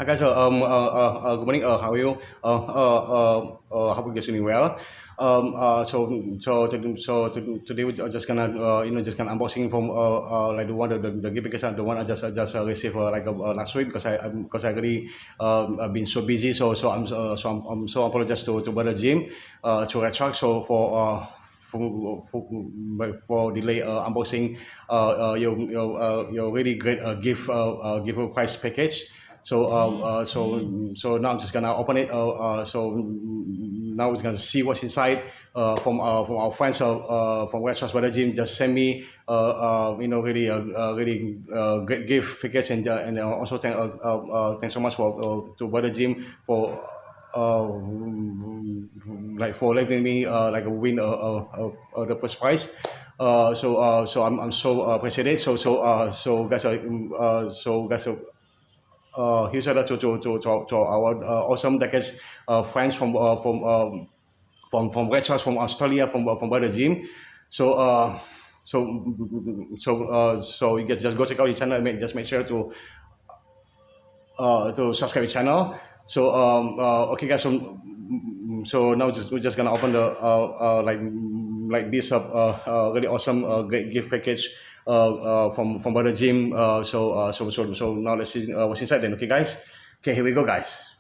Hi guys, good morning. How are you? Hope you guys doing well. Today we're just gonna just gonna unboxing from like the one the gift because the one I just received like last week because I really I've been so busy I'm so apologize to Brother Jim to RedTrux for delay unboxing your really great gift price package. So now I'm just gonna open it. Now we're gonna see what's inside. From our friends from West Coast Brother Jim just send me really really great gift package and also thanks so much to Brother Jim for like for letting me like win the first prize. I'm so appreciated. Huge shout out to our awesome Diecast friends from RedTrux from Australia from Brother Jim. So you guys just go check out his channel. Just make sure to subscribe his channel. Okay guys, so now we're just gonna open the like this really awesome great gift package from Brother Jim. So now let's see what's inside then. Okay guys, okay, here we go guys.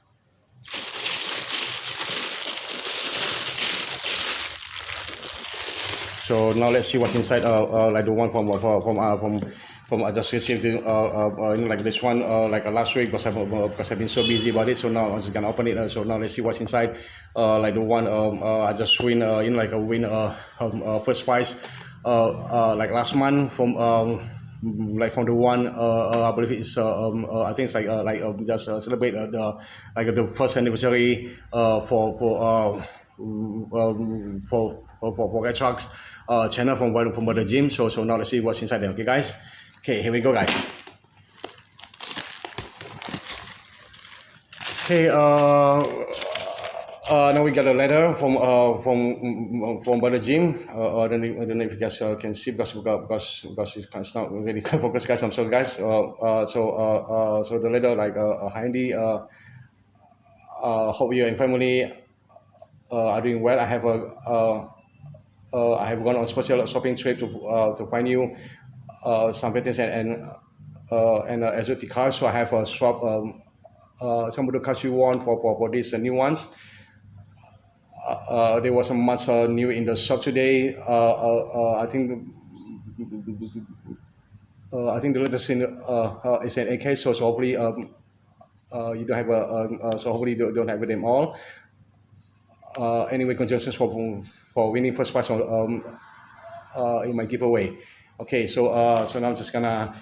So now let's see what's inside like the one from I just received like this one like last week because I've been so busy about it. So now I'm just gonna open it. So now let's see what's inside. Like the one I just win like a win first prize like last month from the one I believe it's I think it's like just celebrate the first anniversary for RedTrux channel from Brother Jim. So now let's see what's inside there. Okay guys, okay, here we go guys. Okay, now we got a letter from Brother Jim. I don't know if you guys can see because it's not really focused guys. I'm sorry guys. So the letter like hi Andy, hope you and family are doing well. I have gone on special shopping trip to find you some paintings and exotic cars. So I have swapped some of the cars you want for these new ones. There was some much new in the shop today. I think the latest is an AK. So hopefully you don't have so hopefully you don't have them all. Anyway, congratulations for winning first prize in my giveaway. Okay, so now I'm just gonna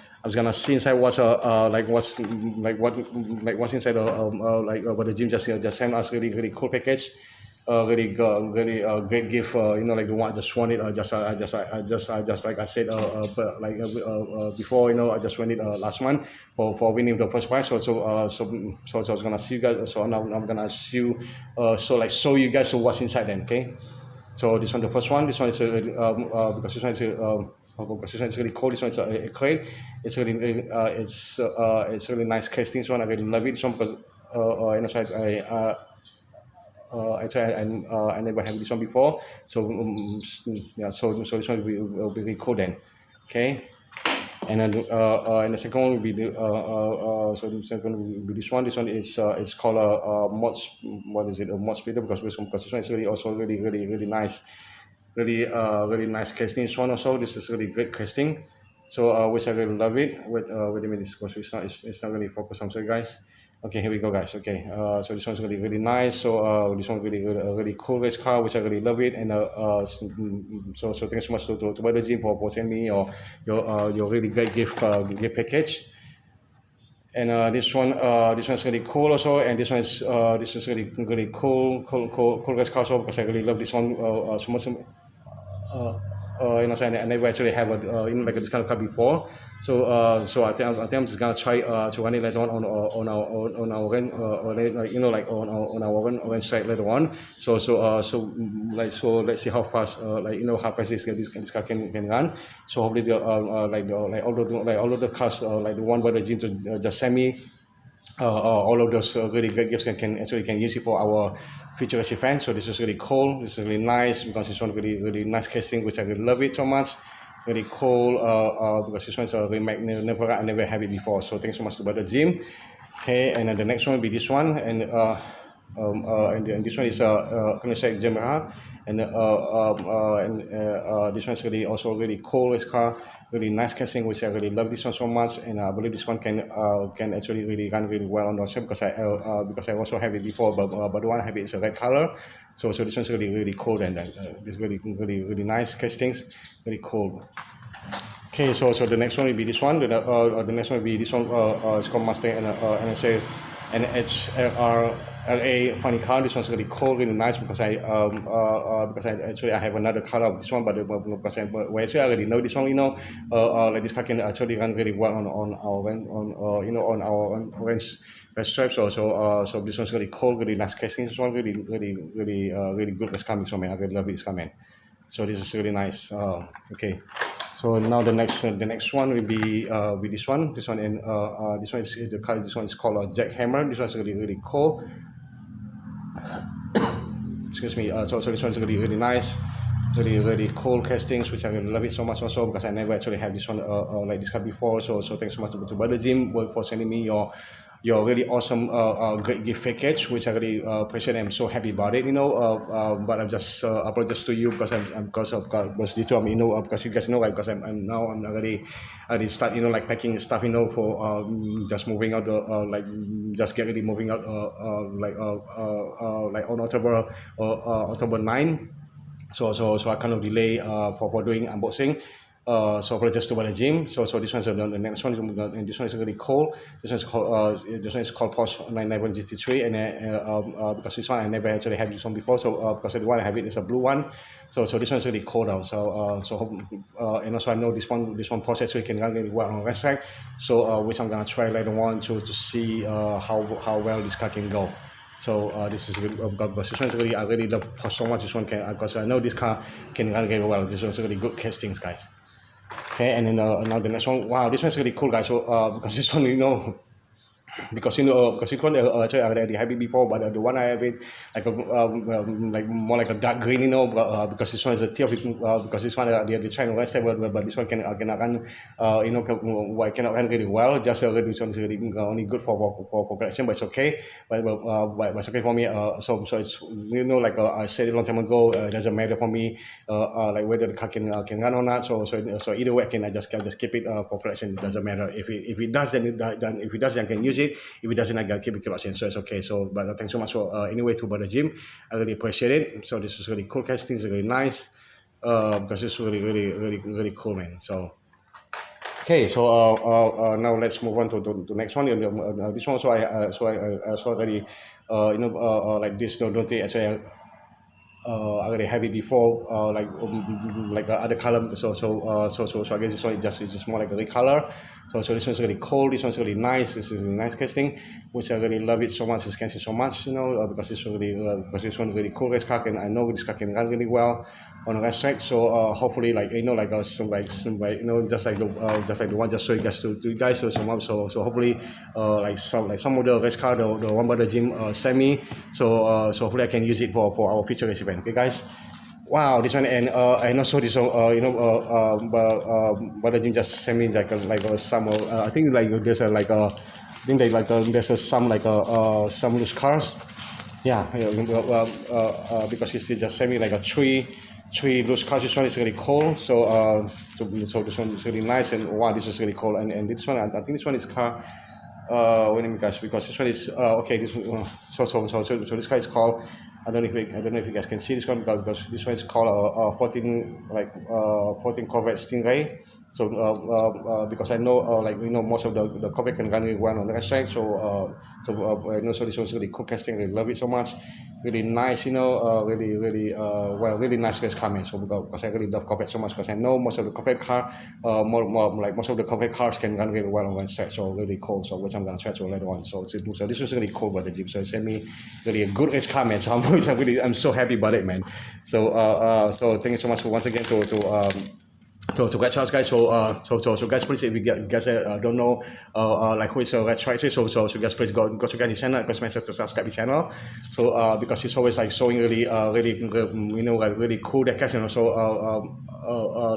see inside what's what's inside what the gym just sent us really cool package. Really great gift. Like the one I just won it. Just like I said, before. I just won it last month for winning the first prize. So I was gonna see you guys. So now I'm gonna see you. Show you guys what's inside then. Okay. So this one, the first one. This one is because this one is because this one is really cool. This one is a crate. It's really it's really nice casting. This one I really love it. This one because actually I never had this one before, so yeah, so this one will be really cool then. Okay, and then and the second one will be so the second will be this one. This one is it's called a mod splitter because this one is really also really nice, really nice casting. This one also, this is really great casting. So which I really love it. Wait a minute, because it's not really focused. I'm sorry guys. Okay, here we go guys. Okay, so this one's really nice. So this one really cool race car, which I really love it. And so thanks so much to Brother Jim for sending me your really great gift package. And this one's really cool also. And this is really cool race car also because I really love this one so much. So I never actually have like this kind of car before. So I think I'm just gonna try to run it later on our on our own site later on. So let's see how fast how fast this car can run. So hopefully all of the cars like the one by the gym to just send me all of those really great gifts can actually can use it for our futuristic event. So this is really cool. This is really nice because this one really nice casting, which I really love it so much. Really cool because this one's a remake. I never had it before. So thanks so much to Brother Jim. Okay, and then the next one will be this one, and this one is Koenigsegg Gemera, and this one is really also really cool. This car, really nice casting, which I really love this one so much, and I believe this one can actually really run really well on the show because I also have it before, but the one I have it is a red color, so this one's really cool, and it's really nice castings, really cool. Okay, so the next one will be this one. The next one will be this one. It's called Mustang and NSA and HRLA funny car. This one's really cool, really nice because I actually I have another color of this one, but because I already know this one, like this car can actually run really well on our range stripes. So this one's really cool, really nice casting. This one really good. This coming, so man, I really love this coming. So this is really nice. Okay. So now the next one will be this one. This one, and this one is the car. This one is called a Jackhammer. This one's really cool. Excuse me. So this one's really nice. Really cool castings, which I really love it so much also because I never actually had this one like this car before. So thanks so much to Brother Jim for sending me your really awesome great gift package, which I really appreciate. I'm so happy about it, but I'm just apologize to you because because you told me, because you guys know, like, because I'm already start, like packing stuff, for just moving out just get ready moving out like on October 9. So I kind of delay for doing unboxing. So apologize to the gym. So this one's the next one, and this one is really cool. This one is called Porsche 991 GT3, and because this one I never actually had this one before. So because the one I have it is a blue one. So this one's really cool now. So and also I know this one Porsche actually can run really well on RedTrux. So which I'm gonna try later on to see how well this car can go. So this is good because this one's really, I really love so much. This one can, because I know this car can run very well. This one's really good castings, guys. Okay, and then now the next one. Wow, this one's really cool, guys. So because this one, because this one actually I already had it before, but the one I have it like like more like a dark green, because this one is a teal, because this one the China West, but this one cannot run, cannot run really well. Just this one is really only good for collection, but it's okay. But it's okay for me. So it's like I said a long time ago, it doesn't matter for me like whether the car can run or not. So either way, I just keep it for collection. It doesn't matter if it does, then if it does, then I can use it. If it doesn't, I gotta keep it collection. So it's okay. So but thanks so much for anyway to Brother Jim. I really appreciate it. So this is really cool casting. It's really nice because it's really cool, man. So okay, so now let's move on to the next one. This one, so I already like this. Don't they actually I already have it before, like other color. So I guess this one is just more like a red color. So this one's really cool. This one's really nice. This is really nice casting, which I really love it so much. This casting so much, because this one's really cool. This car I know this car can run really well on a RedTrux. So hopefully, just like the one just show you guys to you guys. So hopefully, like some of the race car, the one by the gym sent me. So hopefully I can use it for our future race event. Okay, guys. Wow, this one, and also this one, but the gym just sent me some. I think there's some some loose cars. Yeah, because he just sent me like a three loose cars. This one is really cool. So this one is really nice, and wow, this is really cool. And this one, I think this one is car. Wait a minute, guys, because this one is okay. This so this car is called. I don't know if you guys can see this one because this one is called 14 Corvette Stingray. So because I know most of the Corvette can run really well on the RedTrux. So this one's really cool casting. I love it so much. Really nice, really nice race car, man. So because I really love Corvette so much, because I know most of the Corvette most of the Corvette cars can run really well on RedTrux. So really cool. So which I'm gonna try to later on. So this was really cool by the gym. So it sent me really a good race car, man. So I'm so happy about it, man. So thank you so much for once again to to RedTrux guys. So guys, please, if you guys don't know like who is RedTrux, so guys, please go check out his channel. Please make sure to subscribe his channel. So because he's always like showing really like really cool Diecast,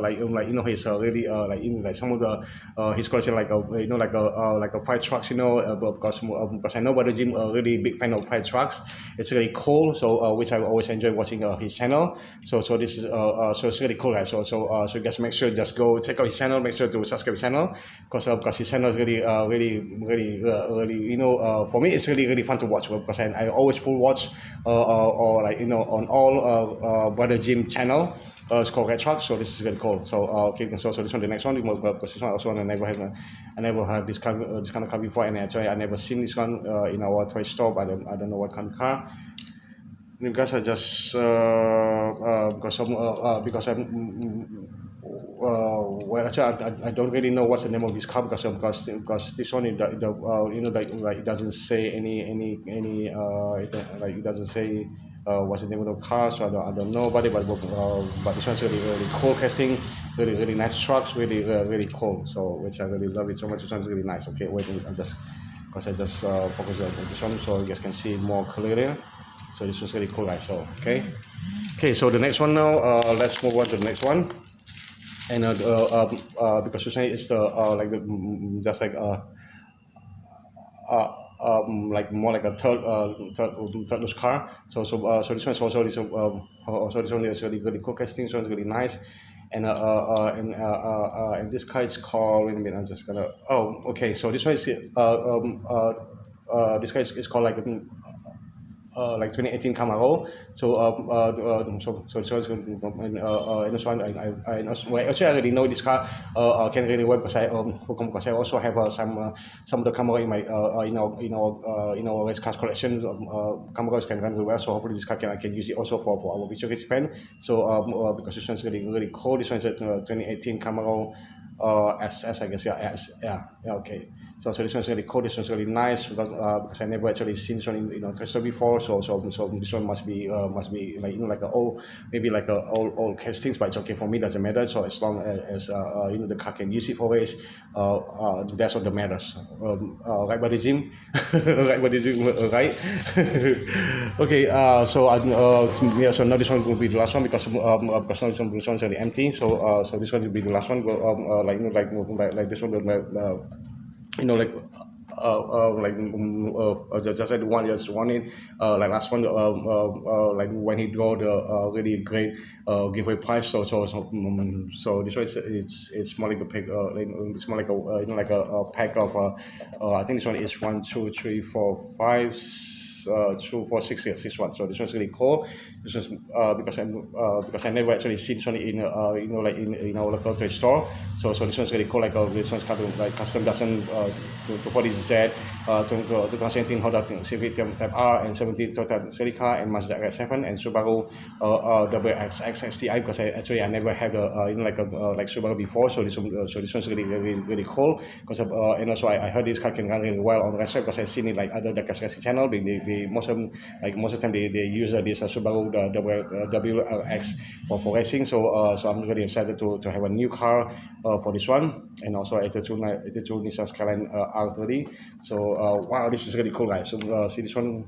like he's really like some of the his collection like like a fire trucks, because I know about the gym really big fan of fire trucks. It's really cool. So which I always enjoy watching his channel. So this is so it's really cool guys. So guys, make sure just go check out his channel. Make sure to subscribe his channel because his channel is really for me it's really fun to watch because I always full watch or like on all brother gym channel. It's called RedTrux, so this is really cool. So okay, so this one, the next one, because this one also I never have this kind of car before, and actually I never seen this one in our toy store. But I don't know what kind of car. Because I just because I'm well actually I don't really know what's the name of this car because this one like it doesn't say any like it doesn't say what's the name of the car, so I don't know about it, but this one's really cool casting, really nice trucks, really cool, so which I really love it so much. This one's really nice. Okay, wait, I'm just because I just focus on this one so you guys can see more clearly. So this was really cool guys. So okay, so the next one now, let's move on to the next one. And because usually it's the like the just like like more like a third car. So this one's also this one is really cool casting. So it's really nice. And this car is called, wait a minute, I'm just gonna, okay, so this one is this guy is called like 2018 Camaro. So this one actually I already know this car can really well because I also have some of the Camaro in my in our race cars collection. Camaros can run really well, so hopefully this car I can use it also for our visual race fan. So because this one's really cool. This one's a 2018 Camaro SS, I guess. Yeah, okay. So this one's really cool. This one's really nice because I never actually seen this one in Tesla before. So this one must be like like a old, maybe like a old castings, but it's okay for me. Doesn't matter. So as long as the car can use it for race, that's what matters. Right by the gym, right by the gym, right? Okay. So now this one will be the last one because now this one's really empty. So this one will be the last one. Like this one, just like the one just wanted like last one like when he got the really great giveaway prize. So this one it's more like a pack it's more like a like a pack of I think this one is 1 2 3 4 5 2 4 6 yes, this one. So this one's really cool. This was because I never actually seen this one in like in our local toy store. So this one's really cool. Like this one's like custom Datsun 240Z 2018 Honda Civic Type R and 17 Toyota Celica and Mazda RX-7 and Subaru WXX STI because I never had like Subaru before. So this one's really cool because and also I heard this car can run really well on racetrack because I've seen it like other Diecast racing channel. Most of the time they use this Subaru WRX for racing. So I'm really excited to have a new car for this one, and also 82 Nissan Skyline R30. So wow, this is really cool guys. So see this one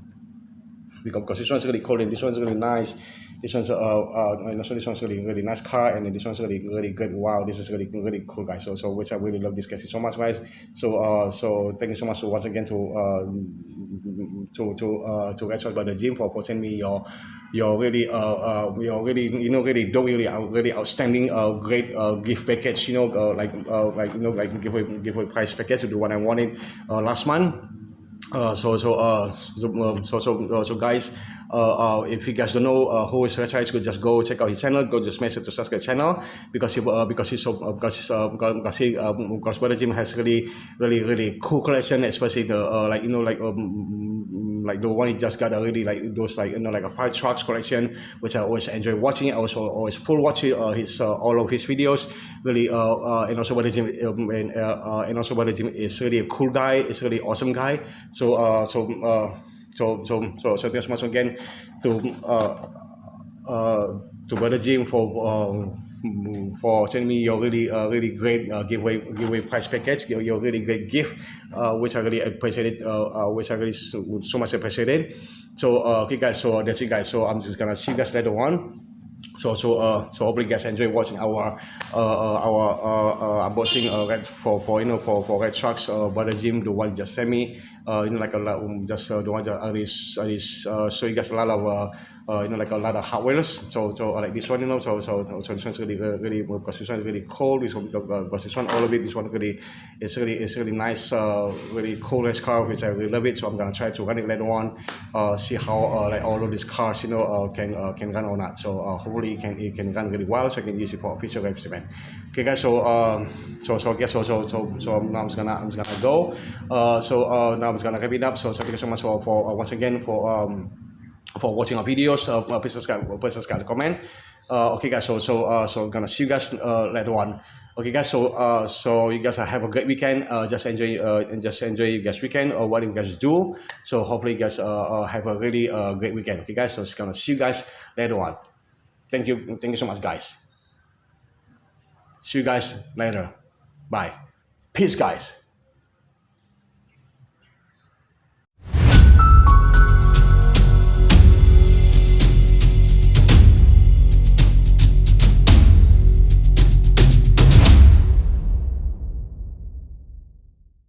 because this one's really cool and this one's really nice. This one's this one's really nice car, and this one's really good. Wow, this is really cool guys. So which I really love this case so much guys. So thank you so much once again to RedTrux by the gym for sending me your really really dope, really outstanding great gift package, like giveaway prize package to the one I wanted last month. So guys, if you guys don't know who is RedTrux, you just go check out his channel. Go just make sure to subscribe channel because Brother Jim has really cool collection, especially the like the one he just got really like those like a fire trucks collection, which I always enjoy watching. I also always full watch his all of his videos. Really and also Brother Jim and also Brother Jim is really a cool guy. It's really awesome guy. So thank you so much again to Brother Jim for sending me your really great giveaway prize package, your really great gift, which I really appreciated, which I really so much appreciated. So okay guys, so that's it guys. So I'm just gonna see you guys later on. So hopefully you guys enjoy watching our unboxing for RedTrux Brother Jim, the one you just sent me, like a lot just the one that show you guys a lot of like a lot of hardware. So like this one, so this one's really because this one is really cool. This one because this one all of it, this one really it's really nice, really cool as car, which I really love it. So I'm gonna try to run it later on, see how like all of these cars can run or not. So hopefully it can run really well, so I can use it for official experiment. Okay guys, so now I'm just gonna go. Now I'm just gonna wrap it up. So thank you so much for once again for watching our videos. Please subscribe, comment. Okay guys, so I'm gonna see you guys later on. Okay guys, so you guys have a great weekend. Just enjoy you guys weekend or what you guys do. So hopefully you guys have a really great weekend. Okay guys, so it's gonna see you guys later on. Thank you so much guys. See you guys later. Bye. Peace guys.